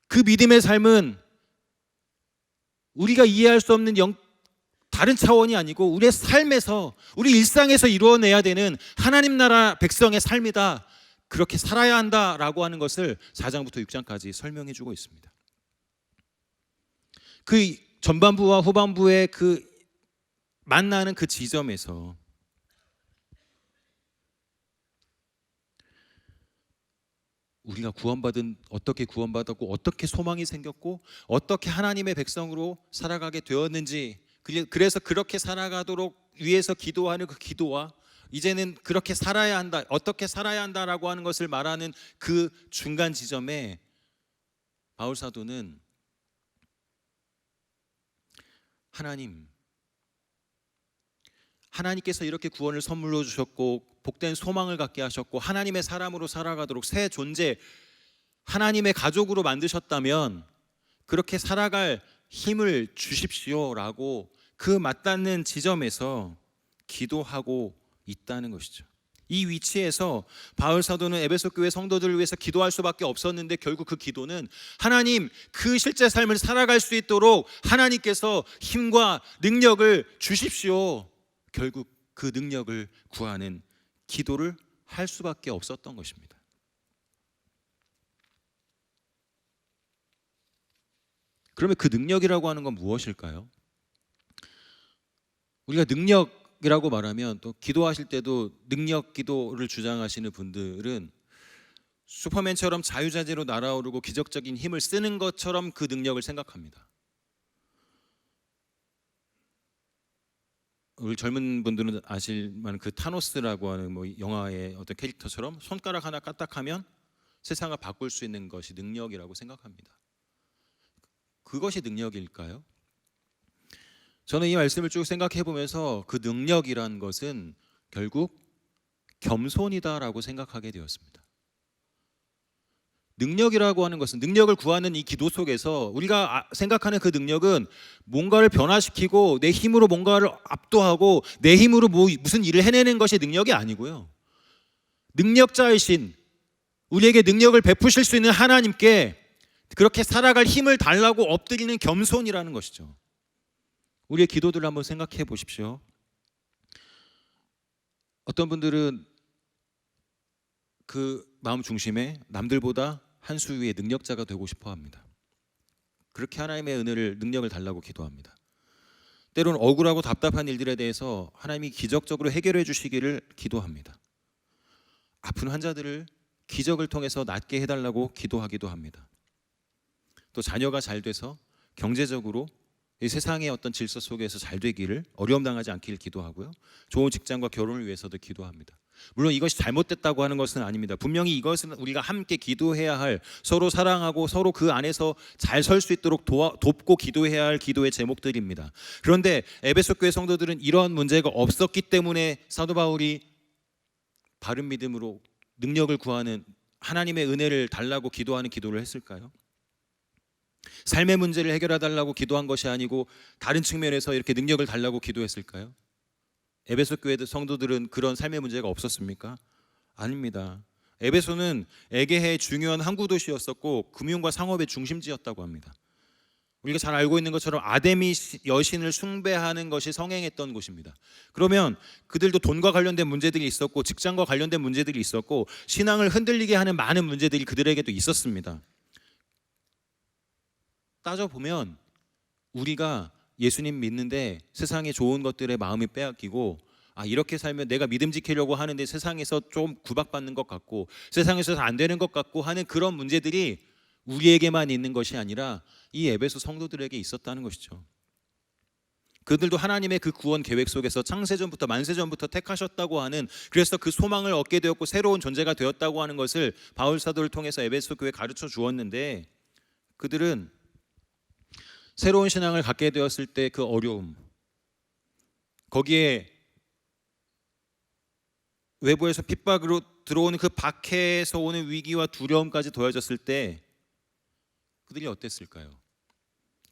그 믿음의 삶은 우리가 이해할 수 없는 다른 차원이 아니고 우리의 삶에서, 우리 일상에서 이루어내야 되는 하나님 나라 백성의 삶이다. 그렇게 살아야 한다라고 하는 것을 4장부터 6장까지 설명해 주고 있습니다. 그 전반부와 후반부의 그 만나는 그 지점에서 우리가 어떻게 구원받았고 어떻게 소망이 생겼고 어떻게 하나님의 백성으로 살아가게 되었는지, 그래서 그렇게 살아가도록 위해서 기도하는 그 기도와 이제는 그렇게 살아야 한다, 어떻게 살아야 한다라고 하는 것을 말하는 그 중간 지점에 바울 사도는 하나님께서 이렇게 구원을 선물로 주셨고 복된 소망을 갖게 하셨고 하나님의 사람으로 살아가도록 새 존재, 하나님의 가족으로 만드셨다면 그렇게 살아갈 힘을 주십시오라고 그 맞닿는 지점에서 기도하고 있다는 것이죠. 이 위치에서 바울 사도는 에베소 교회 성도들을 위해서 기도할 수밖에 없었는데 결국 그 기도는 하나님, 그 실제 삶을 살아갈 수 있도록 하나님께서 힘과 능력을 주십시오. 결국 그 능력을 구하는 기도를 할 수밖에 없었던 것입니다. 그러면 그 능력이라고 하는 건 무엇일까요? 우리가 능력이라고 말하면 또 기도하실 때도 능력 기도를 주장하시는 분들은 슈퍼맨처럼 자유자재로 날아오르고 기적적인 힘을 쓰는 것처럼 그 능력을 생각합니다. 우리 젊은 분들은 아실 만한 그 타노스라고 하는 뭐 영화의 어떤 캐릭터처럼 손가락 하나 까딱하면 세상을 바꿀 수 있는 것이 능력이라고 생각합니다. 그것이 능력일까요? 저는 이 말씀을 쭉 생각해 보면서 그 능력이란 것은 결국 겸손이다라고 생각하게 되었습니다. 능력이라고 하는 것은, 능력을 구하는 이 기도 속에서 우리가 생각하는 그 능력은 뭔가를 변화시키고 내 힘으로 뭔가를 압도하고 내 힘으로 무슨 일을 해내는 것이 능력이 아니고요. 능력자이신, 우리에게 능력을 베푸실 수 있는 하나님께 그렇게 살아갈 힘을 달라고 엎드리는 겸손이라는 것이죠. 우리의 기도들을 한번 생각해 보십시오. 어떤 분들은 그 마음 중심에 남들보다 한 수 위의 능력자가 되고 싶어 합니다. 그렇게 하나님의 은혜를, 능력을 달라고 기도합니다. 때로는 억울하고 답답한 일들에 대해서 하나님이 기적적으로 해결해 주시기를 기도합니다. 아픈 환자들을 기적을 통해서 낫게 해달라고 기도하기도 합니다. 또 자녀가 잘 돼서 경제적으로 이 세상의 어떤 질서 속에서 잘 되기를, 어려움 당하지 않기를 기도하고요. 좋은 직장과 결혼을 위해서도 기도합니다. 물론 이것이 잘못됐다고 하는 것은 아닙니다. 분명히 이것은 우리가 함께 기도해야 할, 서로 사랑하고 서로 그 안에서 잘 설 수 있도록 돕고 기도해야 할 기도의 제목들입니다. 그런데 에베소 교회 성도들은 이런 문제가 없었기 때문에 사도 바울이 바른 믿음으로 능력을 구하는, 하나님의 은혜를 달라고 기도하는 기도를 했을까요? 삶의 문제를 해결해 달라고 기도한 것이 아니고 다른 측면에서 이렇게 능력을 달라고 기도했을까요? 에베소 교회 성도들은 그런 삶의 문제가 없었습니까? 아닙니다. 에베소는 에게해의 중요한 항구 도시였었고 금융과 상업의 중심지였다고 합니다. 우리가 잘 알고 있는 것처럼 아데미 여신을 숭배하는 것이 성행했던 곳입니다. 그러면 그들도 돈과 관련된 문제들이 있었고 직장과 관련된 문제들이 있었고 신앙을 흔들리게 하는 많은 문제들이 그들에게도 있었습니다. 따져보면 우리가 예수님 믿는데 세상의 좋은 것들에 마음이 빼앗기고, 이렇게 살면 내가 믿음 지키려고 하는데 세상에서 좀 구박받는 것 같고 세상에서 안 되는 것 같고 하는 그런 문제들이 우리에게만 있는 것이 아니라 이 에베소 성도들에게 있었다는 것이죠. 그들도 하나님의 그 구원 계획 속에서 창세전부터 만세전부터 택하셨다고 하는, 그래서 그 소망을 얻게 되었고 새로운 존재가 되었다고 하는 것을 바울 사도를 통해서 에베소 교회에 가르쳐 주었는데, 그들은 새로운 신앙을 갖게 되었을 때 그 어려움, 거기에 외부에서 핍박으로 들어오는 그 박해에서 오는 위기와 두려움까지 더해졌을 때 그들이 어땠을까요?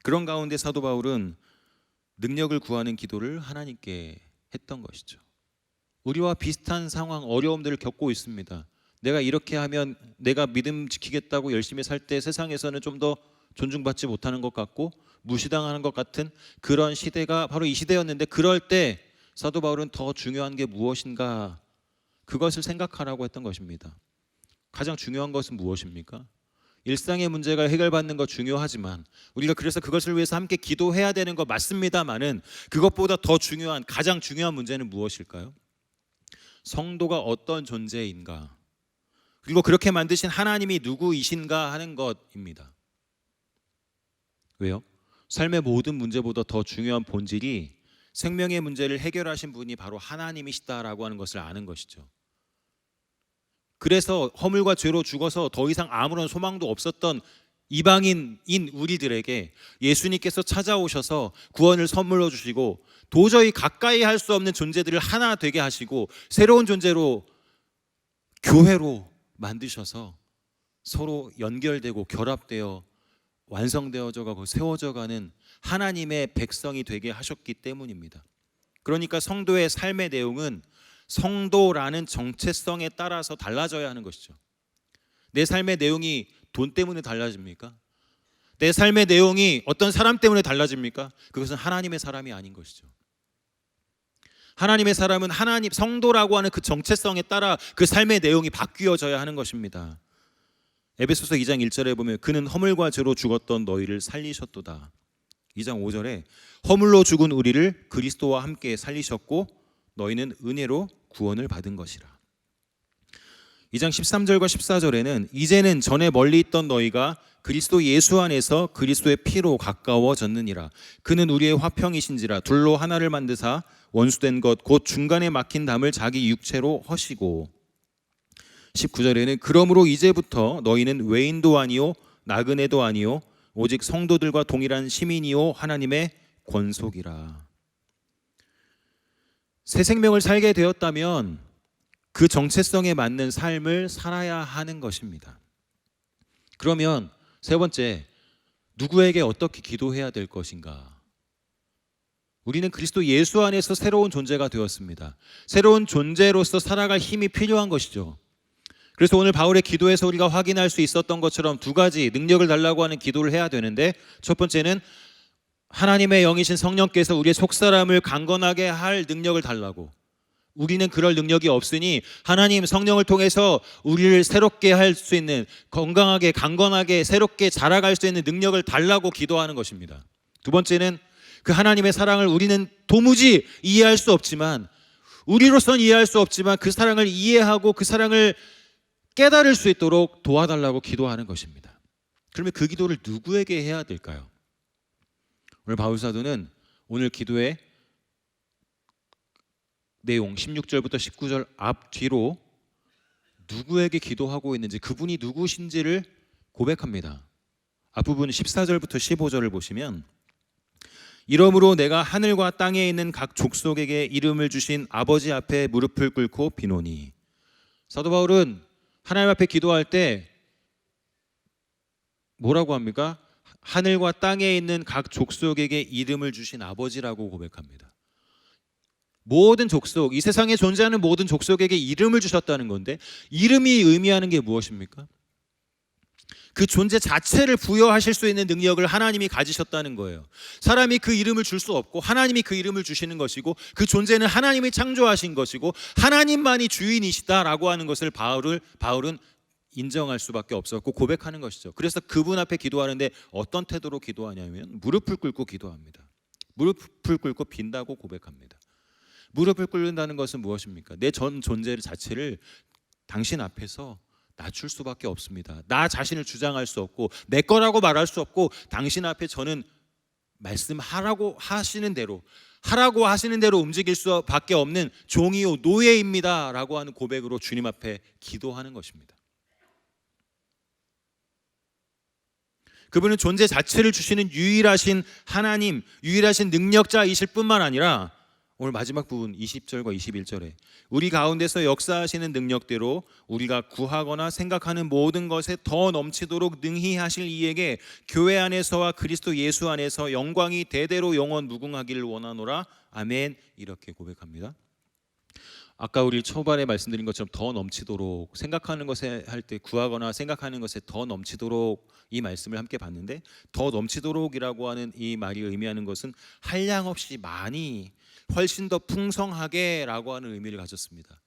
그런 가운데 사도 바울은 능력을 구하는 기도를 하나님께 했던 것이죠. 우리와 비슷한 상황, 어려움들을 겪고 있습니다. 내가 이렇게 하면 내가 믿음 지키겠다고 열심히 살 때 세상에서는 좀 더 존중받지 못하는 것 같고 무시당하는 것 같은 그런 시대가 바로 이 시대였는데, 그럴 때 사도 바울은 더 중요한 게 무엇인가, 그것을 생각하라고 했던 것입니다. 가장 중요한 것은 무엇입니까? 일상의 문제가 해결받는 것 중요하지만 우리가 그래서 그것을 위해서 함께 기도해야 되는 것 맞습니다만은, 그것보다 더 중요한, 가장 중요한 문제는 무엇일까요? 성도가 어떤 존재인가, 그리고 그렇게 만드신 하나님이 누구이신가 하는 것입니다. 왜요? 삶의 모든 문제보다 더 중요한 본질이 생명의 문제를 해결하신 분이 바로 하나님이시다라고 하는 것을 아는 것이죠. 그래서 허물과 죄로 죽어서 더 이상 아무런 소망도 없었던 이방인인 우리들에게 예수님께서 찾아오셔서 구원을 선물로 주시고 도저히 가까이 할 수 없는 존재들을 하나 되게 하시고 새로운 존재로, 교회로 만드셔서 서로 연결되고 결합되어 완성되어져 가고 세워져 가는 하나님의 백성이 되게 하셨기 때문입니다. 그러니까 성도의 삶의 내용은 성도라는 정체성에 따라서 달라져야 하는 것이죠. 내 삶의 내용이 돈 때문에 달라집니까? 내 삶의 내용이 어떤 사람 때문에 달라집니까? 그것은 하나님의 사람이 아닌 것이죠. 하나님의 사람은 하나님, 성도라고 하는 그 정체성에 따라 그 삶의 내용이 바뀌어져야 하는 것입니다. 에베소서 2장 1절에 보면 그는 허물과 죄로 죽었던 너희를 살리셨도다. 2장 5절에 허물로 죽은 우리를 그리스도와 함께 살리셨고 너희는 은혜로 구원을 받은 것이라. 2장 13절과 14절에는 이제는 전에 멀리 있던 너희가 그리스도 예수 안에서 그리스도의 피로 가까워졌느니라. 그는 우리의 화평이신지라. 둘로 하나를 만드사 원수된 것 곧 중간에 막힌 담을 자기 육체로 허시고. 19절에는 그러므로 이제부터 너희는 외인도 아니요 나그네도 아니요 오직 성도들과 동일한 시민이요 하나님의 권속이라. 새 생명을 살게 되었다면 그 정체성에 맞는 삶을 살아야 하는 것입니다. 그러면 세 번째, 누구에게 어떻게 기도해야 될 것인가? 우리는 그리스도 예수 안에서 새로운 존재가 되었습니다. 새로운 존재로서 살아갈 힘이 필요한 것이죠. 그래서 오늘 바울의 기도에서 우리가 확인할 수 있었던 것처럼 두 가지 능력을 달라고 하는 기도를 해야 되는데, 첫 번째는 하나님의 영이신 성령께서 우리의 속사람을 강건하게 할 능력을 달라고. 우리는 그럴 능력이 없으니 하나님 성령을 통해서 우리를 새롭게 할 수 있는, 건강하게 강건하게 새롭게 자라갈 수 있는 능력을 달라고 기도하는 것입니다. 두 번째는 그 하나님의 사랑을 우리는 도무지 이해할 수 없지만, 우리로서는 이해할 수 없지만 그 사랑을 이해하고 그 사랑을 깨달을 수 있도록 도와달라고 기도하는 것입니다. 그러면 그 기도를 누구에게 해야 될까요? 오늘 바울사도는 오늘 기도의 내용 16절부터 19절 앞뒤로 누구에게 기도하고 있는지, 그분이 누구신지를 고백합니다. 앞부분 14절부터 15절을 보시면, 이러므로 내가 하늘과 땅에 있는 각 족속에게 이름을 주신 아버지 앞에 무릎을 꿇고 비노니. 사도 바울은 하나님 앞에 기도할 때 뭐라고 합니까? 하늘과 땅에 있는 각 족속에게 이름을 주신 아버지라고 고백합니다. 모든 족속, 이 세상에 존재하는 모든 족속에게 이름을 주셨다는 건데, 이름이 의미하는 게 무엇입니까? 그 존재 자체를 부여하실 수 있는 능력을 하나님이 가지셨다는 거예요. 사람이 그 이름을 줄 수 없고 하나님이 그 이름을 주시는 것이고, 그 존재는 하나님이 창조하신 것이고 하나님만이 주인이시다라고 하는 것을 바울은 인정할 수밖에 없었고 고백하는 것이죠. 그래서 그분 앞에 기도하는데 어떤 태도로 기도하냐면 무릎을 꿇고 기도합니다. 무릎을 꿇고 빈다고 고백합니다. 무릎을 꿇는다는 것은 무엇입니까? 내 전 존재 자체를 당신 앞에서 낮출 수밖에 없습니다. 나 자신을 주장할 수 없고 내 거라고 말할 수 없고, 당신 앞에 저는 말씀하라고 하시는 대로, 하라고 하시는 대로 움직일 수밖에 없는 종이요 노예입니다 라고 하는 고백으로 주님 앞에 기도하는 것입니다. 그분은 존재 자체를 주시는 유일하신 하나님, 유일하신 능력자이실 뿐만 아니라 오늘 마지막 부분 20절과 21절에 우리 가운데서 역사하시는 능력대로 우리가 구하거나 생각하는 모든 것에 더 넘치도록 능히 하실 이에게 교회 안에서와 그리스도 예수 안에서 영광이 대대로 영원 무궁하기를 원하노라. 아멘. 이렇게 고백합니다. 아까 우리 초반에 말씀드린 것처럼 더 넘치도록, 생각하는 것에 할 때 구하거나 생각하는 것에 더 넘치도록, 이 말씀을 함께 봤는데, 더 넘치도록이라고 하는 이 말이 의미하는 것은 한량없이 많이, 훨씬 더 풍성하게 라고 하는 의미를 가졌습니다.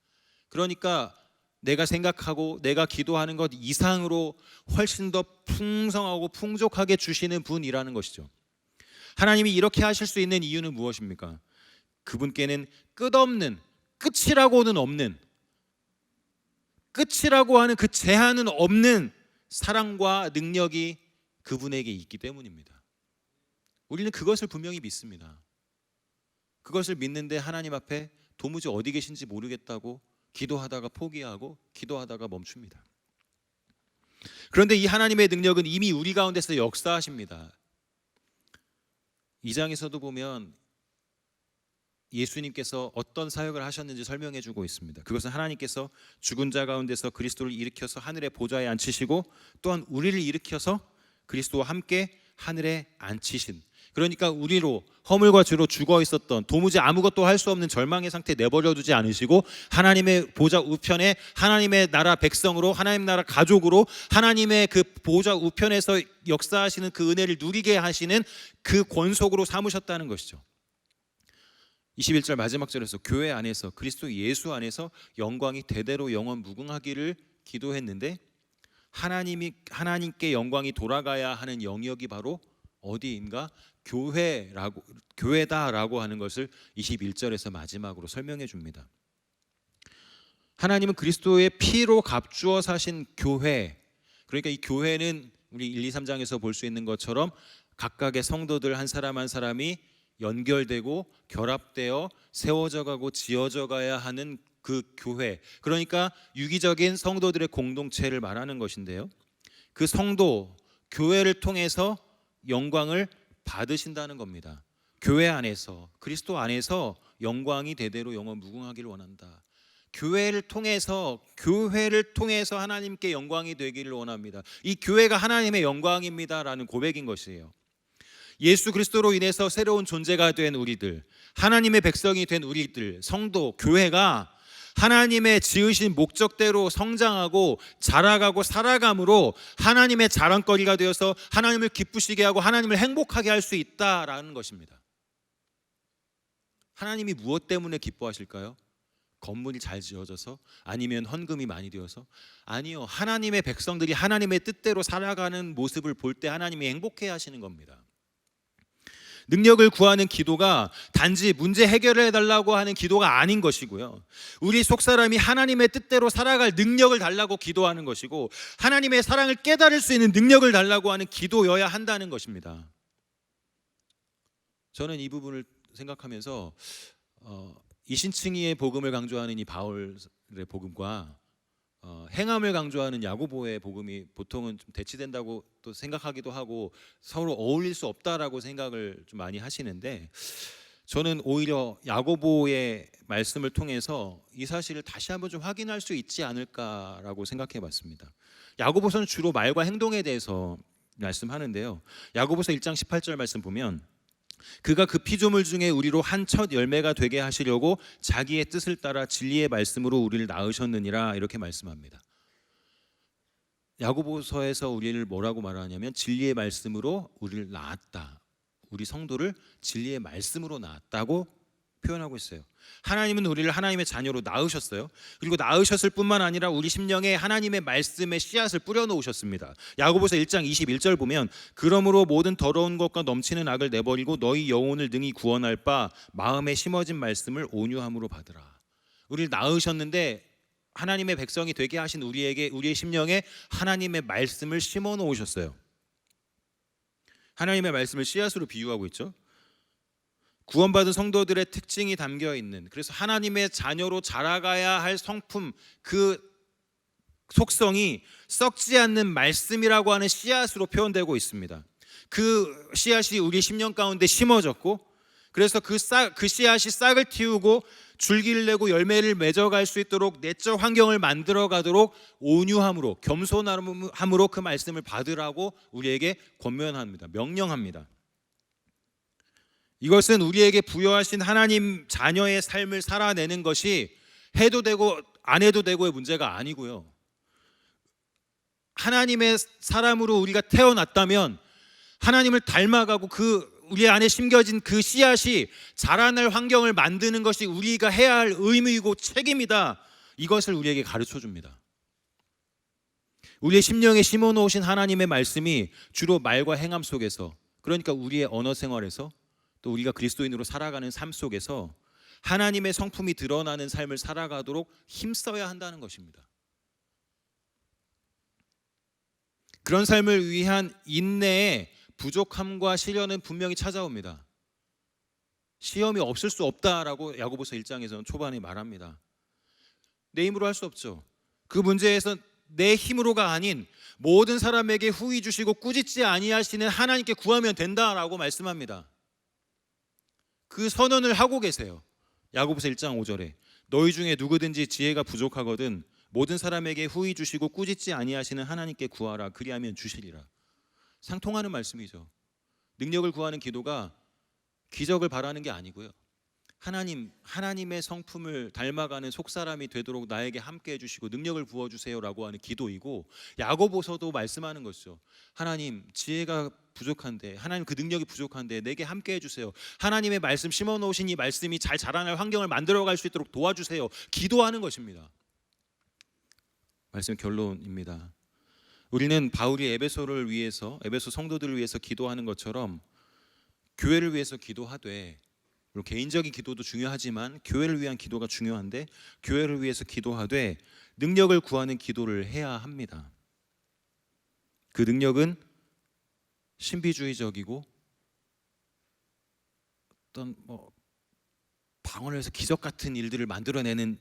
그러니까 내가 생각하고 내가 기도하는 것 이상으로 훨씬 더 풍성하고 풍족하게 주시는 분이라는 것이죠. 하나님이 이렇게 하실 수 있는 이유는 무엇입니까? 그분께는 끝없는, 끝이라고는 없는, 끝이라고 하는 그 제한은 없는 사랑과 능력이 그분에게 있기 때문입니다. 우리는 그것을 분명히 믿습니다. 그것을 믿는데 하나님 앞에 도무지 어디 계신지 모르겠다고 기도하다가 포기하고 기도하다가 멈춥니다. 그런데 이 하나님의 능력은 이미 우리 가운데서 역사하십니다. 2장에서도 보면 예수님께서 어떤 사역을 하셨는지 설명해 주고 있습니다. 그것은 하나님께서 죽은 자 가운데서 그리스도를 일으켜서 하늘의 보좌에 앉히시고, 또한 우리를 일으켜서 그리스도와 함께 하늘에 앉히신, 그러니까 우리로 허물과 죄로 죽어 있었던, 도무지 아무것도 할 수 없는 절망의 상태에 내버려 두지 않으시고 하나님의 보좌 우편에 하나님의 나라 백성으로, 하나님 나라 가족으로 하나님의 그 보좌 우편에서 역사하시는 그 은혜를 누리게 하시는 그 권속으로 삼으셨다는 것이죠. 21절 마지막 절에서 교회 안에서, 그리스도 예수 안에서 영광이 대대로 영원 무궁하기를 기도했는데, 하나님께 영광이 돌아가야 하는 영역이 바로 어디인가? 교회다라고 하는 것을 21절에서 마지막으로 설명해 줍니다. 하나님은 그리스도의 피로 값주어 사신 교회, 그러니까 이 교회는 우리 1, 2, 3장에서 볼 수 있는 것처럼 각각의 성도들 한 사람 한 사람이 연결되고 결합되어 세워져 가고 지어져 가야 하는 그 교회, 그러니까 유기적인 성도들의 공동체를 말하는 것인데요, 그 성도, 교회를 통해서 영광을 받으신다는 겁니다. 교회 안에서, 그리스도 안에서 영광이 대대로 영원 무궁하기를 원한다. 교회를 통해서 하나님께 영광이 되기를 원합니다. 이 교회가 하나님의 영광입니다라는 고백인 것이에요. 예수 그리스도로 인해서 새로운 존재가 된 우리들, 하나님의 백성이 된 우리들, 성도, 교회가 하나님의 지으신 목적대로 성장하고 자라가고 살아감으로 하나님의 자랑거리가 되어서 하나님을 기쁘시게 하고 하나님을 행복하게 할 수 있다라는 것입니다. 하나님이 무엇 때문에 기뻐하실까요? 건물이 잘 지어져서? 아니면 헌금이 많이 되어서? 아니요, 하나님의 백성들이 하나님의 뜻대로 살아가는 모습을 볼 때 하나님이 행복해 하시는 겁니다. 능력을 구하는 기도가 단지 문제 해결을 해달라고 하는 기도가 아닌 것이고요, 우리 속사람이 하나님의 뜻대로 살아갈 능력을 달라고 기도하는 것이고, 하나님의 사랑을 깨달을 수 있는 능력을 달라고 하는 기도여야 한다는 것입니다. 저는 이 부분을 생각하면서 이신칭의의 복음을 강조하는 이 바울의 복음과 행함을 강조하는 야고보의 복음이 보통은 좀 대치된다고 또 생각하기도 하고 서로 어울릴 수 없다라고 생각을 좀 많이 하시는데, 저는 오히려 야고보의 말씀을 통해서 이 사실을 다시 한번 좀 확인할 수 있지 않을까라고 생각해 봤습니다. 야고보서는 주로 말과 행동에 대해서 말씀하는데요, 야고보서 1장 18절 말씀 보면 그가 그 피조물 중에 우리로 한 첫 열매가 되게 하시려고 자기의 뜻을 따라 진리의 말씀으로 우리를 낳으셨느니라, 이렇게 말씀합니다. 야고보서에서 우리를 뭐라고 말하냐면 진리의 말씀으로 우리를 낳았다, 우리 성도를 진리의 말씀으로 낳았다고 표현하고 있어요. 하나님은 우리를 하나님의 자녀로 낳으셨어요. 그리고 낳으셨을 뿐만 아니라 우리 심령에 하나님의 말씀의 씨앗을 뿌려 놓으셨습니다. 야고보서 1장 21절 보면 그러므로 모든 더러운 것과 넘치는 악을 내버리고 너희 영혼을 능히 구원할 바 마음에 심어진 말씀을 온유함으로 받으라. 우리를 낳으셨는데 하나님의 백성이 되게 하신 우리에게, 우리의 심령에 하나님의 말씀을 심어 놓으셨어요. 하나님의 말씀을 씨앗으로 비유하고 있죠. 구원받은 성도들의 특징이 담겨 있는, 그래서 하나님의 자녀로 자라가야 할 성품, 그 속성이 썩지 않는 말씀이라고 하는 씨앗으로 표현되고 있습니다. 그 씨앗이 우리 심령 가운데 심어졌고, 그래서 그 씨앗이 싹을 틔우고 줄기를 내고 열매를 맺어갈 수 있도록 내적 환경을 만들어 가도록 온유함으로, 겸손함으로 그 말씀을 받으라고 우리에게 권면합니다. 명령합니다. 이것은 우리에게 부여하신 하나님 자녀의 삶을 살아내는 것이 해도 되고 안 해도 되고의 문제가 아니고요, 하나님의 사람으로 우리가 태어났다면 하나님을 닮아가고 그 우리 안에 심겨진 그 씨앗이 자라날 환경을 만드는 것이 우리가 해야 할 의무이고 책임이다, 이것을 우리에게 가르쳐 줍니다. 우리의 심령에 심어 놓으신 하나님의 말씀이 주로 말과 행함 속에서, 그러니까 우리의 언어 생활에서, 또 우리가 그리스도인으로 살아가는 삶 속에서 하나님의 성품이 드러나는 삶을 살아가도록 힘써야 한다는 것입니다. 그런 삶을 위한 인내의 부족함과 시련은 분명히 찾아옵니다. 시험이 없을 수 없다라고 야고보서 1장에서는 초반에 말합니다. 내 힘으로 할 수 없죠. 그 문제에서 내 힘으로가 아닌 모든 사람에게 후히 주시고 꾸짖지 아니하시는 하나님께 구하면 된다라고 말씀합니다. 그 선언을 하고 계세요. 야고보서 1장 5절에 너희 중에 누구든지 지혜가 부족하거든 모든 사람에게 후히 주시고 꾸짖지 아니하시는 하나님께 구하라, 그리하면 주시리라. 상통하는 말씀이죠. 능력을 구하는 기도가 기적을 바라는 게 아니고요, 하나님의 성품을 닮아가는 속사람이 되도록 나에게 함께 해주시고 능력을 부어주세요라고 하는 기도이고, 야고보서도 말씀하는 것이죠. 하나님, 지혜가 부족한데, 하나님 그 능력이 부족한데 내게 함께 해주세요. 하나님의 말씀 심어놓으신 이 말씀이 잘 자라날 환경을 만들어갈 수 있도록 도와주세요. 기도하는 것입니다. 말씀 결론입니다. 우리는 바울이 에베소를 위해서, 에베소 성도들을 위해서 기도하는 것처럼 교회를 위해서 기도하되, 물론 개인적인 기도도 중요하지만 교회를 위한 기도가 중요한데, 교회를 위해서 기도하되 능력을 구하는 기도를 해야 합니다. 그 능력은 신비주의적이고 어떤 방언을 해서 기적 같은 일들을 만들어내는,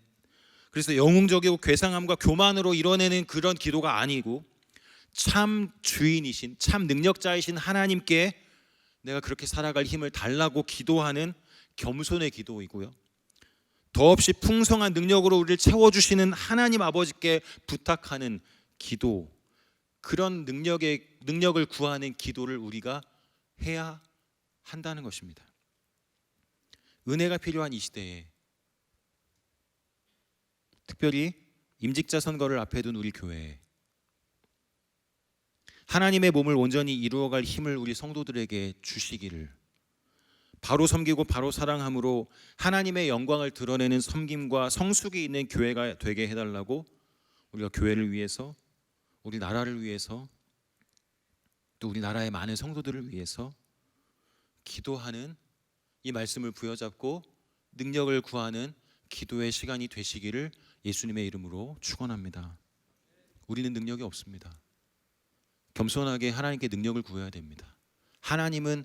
그래서 영웅적이고 괴상함과 교만으로 이뤄내는 그런 기도가 아니고 참 주인이신, 참 능력자이신 하나님께 내가 그렇게 살아갈 힘을 달라고 기도하는 겸손의 기도이고요, 더없이 풍성한 능력으로 우리를 채워주시는 하나님 아버지께 부탁하는 기도, 그런 능력을 구하는 기도를 우리가 해야 한다는 것입니다. 은혜가 필요한 이 시대에, 특별히 임직자 선거를 앞에 둔 우리 교회에 하나님의 몸을 온전히 이루어갈 힘을 우리 성도들에게 주시기를, 바로 섬기고 바로 사랑함으로 하나님의 영광을 드러내는 섬김과 성숙이 있는 교회가 되게 해달라고 우리가 교회를 위해서, 우리 나라를 위해서, 또 우리 나라의 많은 성도들을 위해서 기도하는 이 말씀을 부여잡고 능력을 구하는 기도의 시간이 되시기를 예수님의 이름으로 축원합니다. 우리는 능력이 없습니다. 겸손하게 하나님께 능력을 구해야 됩니다. 하나님은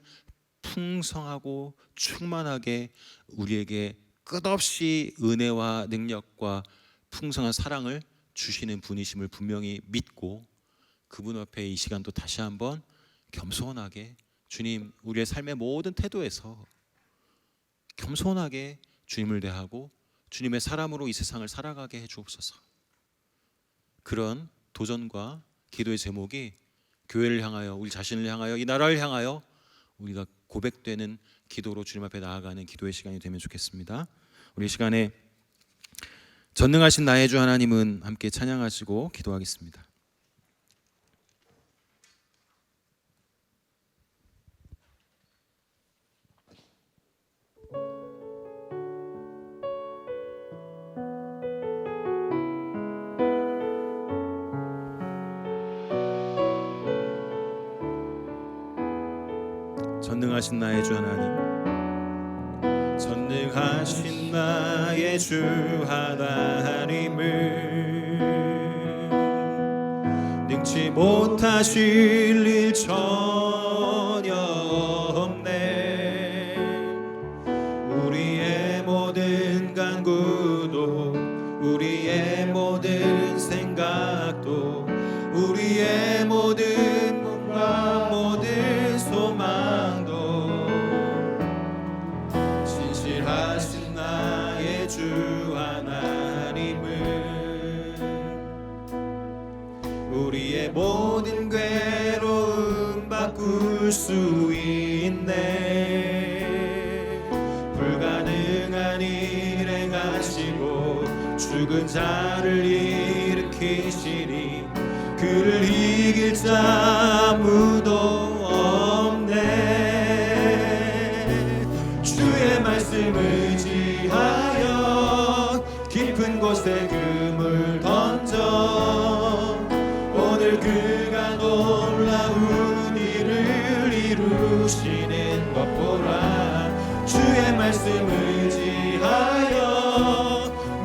풍성하고 충만하게 우리에게 끝없이 은혜와 능력과 풍성한 사랑을 주시는 분이심을 분명히 믿고, 그분 앞에 이 시간도 다시 한번 겸손하게 주님, 우리의 삶의 모든 태도에서 겸손하게 주님을 대하고 주님의 사람으로 이 세상을 살아가게 해 주옵소서. 그런 도전과 기도의 제목이 교회를 향하여, 우리 자신을 향하여, 이 나라를 향하여 우리가 고백되는 기도로 주님 앞에 나아가는 기도의 시간이 되면 좋겠습니다. 우리 시간에 전능하신 나의 주 하나님은 함께 찬양하시고 기도하겠습니다. 전능하신 나의 주 하나님, 전능하신 나의 주 하나님은 능치 못하실 일 전혀 없네. 우리의 모든 간구도, 우리의 모든 생각도, 우리의 모든 꿈과 모든 소망도 진실하신 나의 주 하나님은 우리의 모든 괴로움 바꿀 수 있네. 불가능한 일 행하시고 죽은 자를 일으키시니 그를 이길 자 아무도 없네. 주의 말씀 의지하여 깊은 곳에 금을 던져 오늘 그가 놀라운 일을 이루시는 것 보라. 주의 말씀 의지하여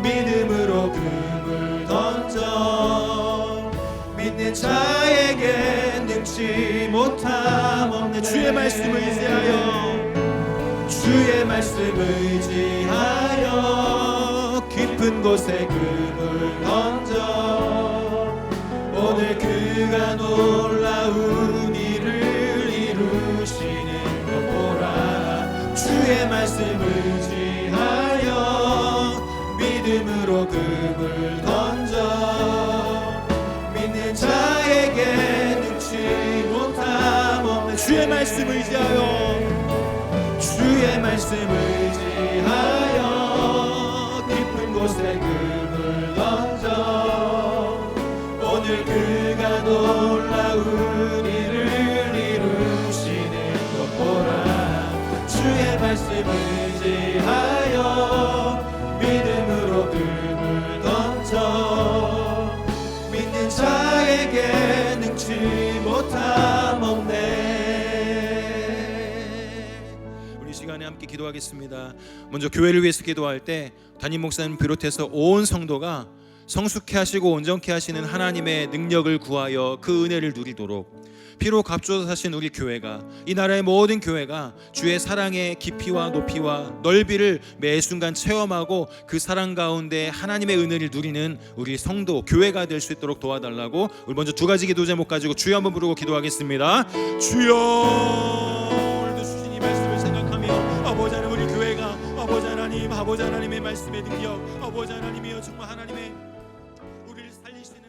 믿음으로 금을 던져 믿는 자에게 능치 못함 없네. 주의 말씀 의지하여, 주의 말씀 의지하여 깊은 곳에 금을 던져 오늘 그가 놀라운 일을 이루시는 것 보라. 주의 말씀 의지하여 믿음으로 금을 던져 믿는 자에게 능치 못함 없네. 주의 말씀 의지하여, 주의 말씀 의지하여 깊은 곳에 금을 던져 오늘 그가 놀라운 일을 이루시는 것 보라. 주의 말씀 의지하여 믿음으로 금을 던져 믿는 자에게 능치 못함 없네. 우리 시간에 함께 기도하겠습니다. 먼저 교회를 위해서 기도할 때 담임 목사님 비롯해서 온 성도가 성숙케 하시고 온전케 하시는 하나님의 능력을 구하여 그 은혜를 누리도록 피로 값주어 사신 우리 교회가, 이 나라의 모든 교회가 주의 사랑의 깊이와 높이와 넓이를 매 순간 체험하고 그 사랑 가운데 하나님의 은혜를 누리는 우리 성도 교회가 될 수 있도록 도와달라고, 우리 먼저 두 가지 기도 제목 가지고 주여 한번 부르고 기도하겠습니다. 주여, 오늘도 주신 이 말씀을 생각하며 아버지 하나님, 우리 교회가 아버지 하나님, 아버지 하나님의 말씀의 능력, 아버지 하나님이여 정말 하나님의 우리를 살리시는